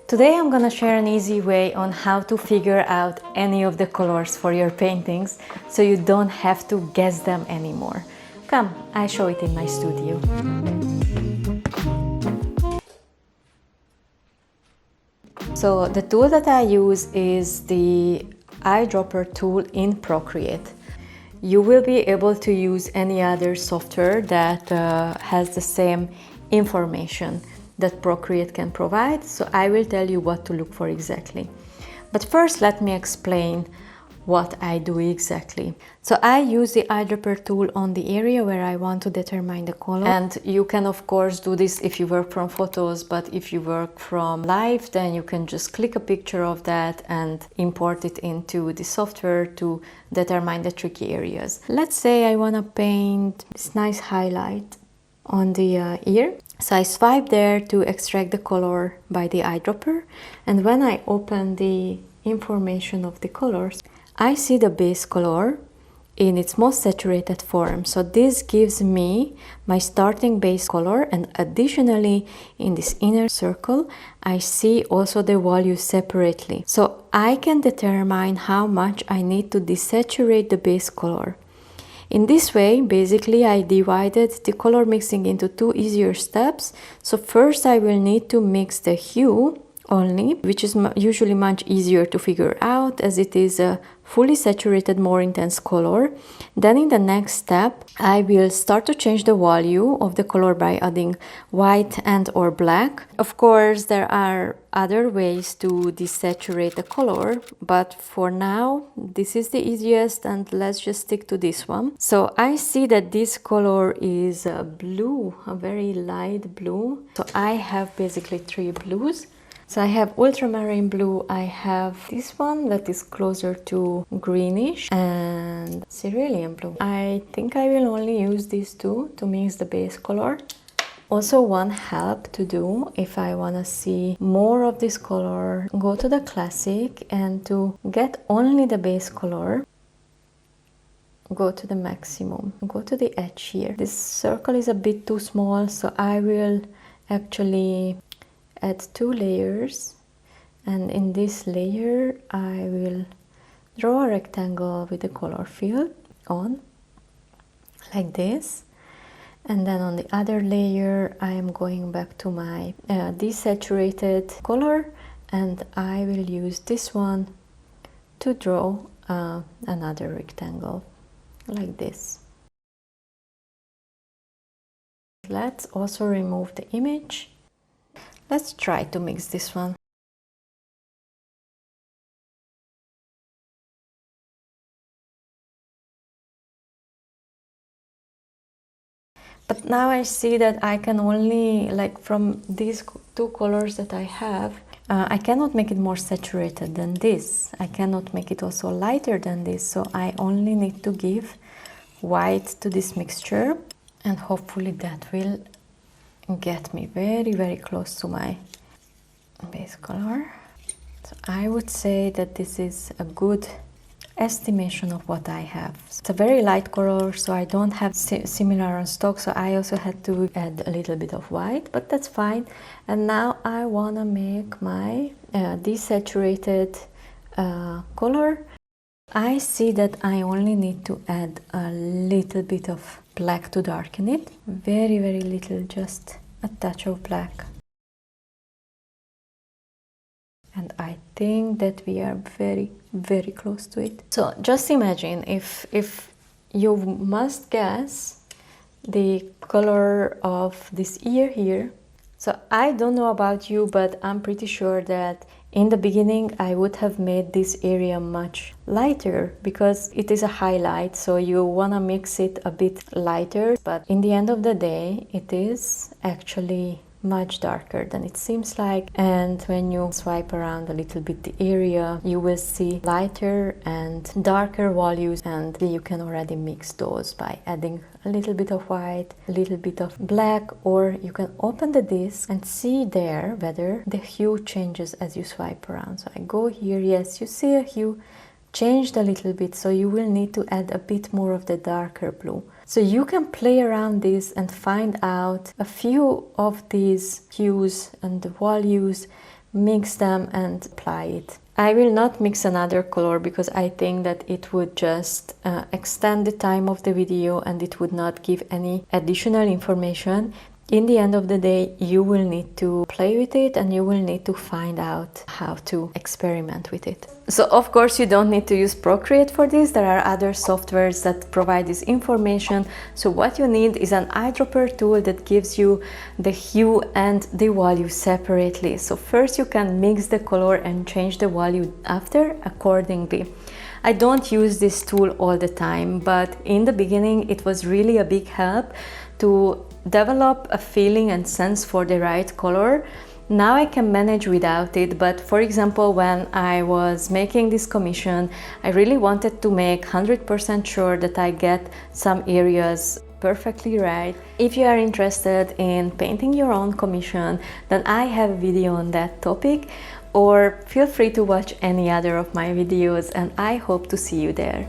Today I'm gonna share an easy way on how to figure out any of the colors for your paintings so you don't have to guess them anymore. Come, I show it in my studio. So the tool that I use is the eyedropper tool in Procreate. You will be able to use any other software that has the same information that Procreate can provide, so I will tell you what to look for exactly. But first let me explain what I do exactly. So I use the eyedropper tool on the area where I want to determine the color, and you can of course do this if you work from photos, but if you work from live, then you can just click a picture of that and import it into the software to determine the tricky areas. Let's say I want to paint this nice highlight on the ear. So I swipe there to extract the color by the eyedropper, and when I open the information of the colors, I see the base color in its most saturated form. So this gives me my starting base color, and additionally in this inner circle I see also the values separately. So I can determine how much I need to desaturate the base color. In this way, basically, I divided the color mixing into two easier steps. So first I will need to mix the hue only, which is usually much easier to figure out as it is a fully saturated, more intense color. Then in the next step, I will start to change the value of the color by adding white and or black. Of course, there are other ways to desaturate the color, but for now, this is the easiest and let's just stick to this one. So I see that this color is blue, a very light blue. So I have basically three blues. So I have ultramarine blue, I have this one that is closer to greenish, and cerulean blue. I think I will only use these two to mix the base color. Also, one help to do if I want to see more of this color, go to the classic, and to get only the base color, go to the maximum, go to the edge here. This circle is a bit too small, so I will actually add two layers, and in this layer I will draw a rectangle with the color fill on, like this. And then on the other layer I am going back to my desaturated color, and I will use this one to draw another rectangle, like this. Let's also remove the image. Let's try to mix this one. But now I see that I can only, like from these two colors that I have, I cannot make it more saturated than this. I cannot make it also lighter than this. So I only need to give white to this mixture, and hopefully that will get me very, very close to my base color. So I would say that this is a good estimation of what I have. It's a very light color, so I don't have similar on stock, so I also had to add a little bit of white, but that's fine. And now I want to make my desaturated color. I see that I only need to add a little bit of black to darken it. Very, very little, just a touch of black. And I think that we are very, very close to it. So just imagine if you must guess the color of this ear here. So I don't know about you, but I'm pretty sure that in the beginning I would have made this area much lighter because it is a highlight, so you want to mix it a bit lighter, but in the end of the day it is actually much darker than it seems like. And when you swipe around a little bit the area, you will see lighter and darker values, and you can already mix those by adding a little bit of white, a little bit of black, or you can open the disc and see there whether the hue changes as you swipe around. So I go here, yes, you see a hue changed a little bit, so you will need to add a bit more of the darker blue. So you can play around this and find out a few of these hues and the values mix them and apply it. I will not mix another color because I think that it would just extend the time of the video and it would not give any additional information. In the end of the day, you will need to play with it and you will need to find out how to experiment with it. So of course you don't need to use Procreate for this. There are other softwares that provide this information. So what you need is an eyedropper tool that gives you the hue and the value separately. So first you can mix the color and change the value after accordingly. I don't use this tool all the time, but in the beginning it was really a big help to develop a feeling and sense for the right color. Now I can manage without it, but for example, when I was making this commission, I really wanted to make 100% sure that I get some areas perfectly right. If you are interested in painting your own commission, then I have a video on that topic, or feel free to watch any other of my videos, and I hope to see you there.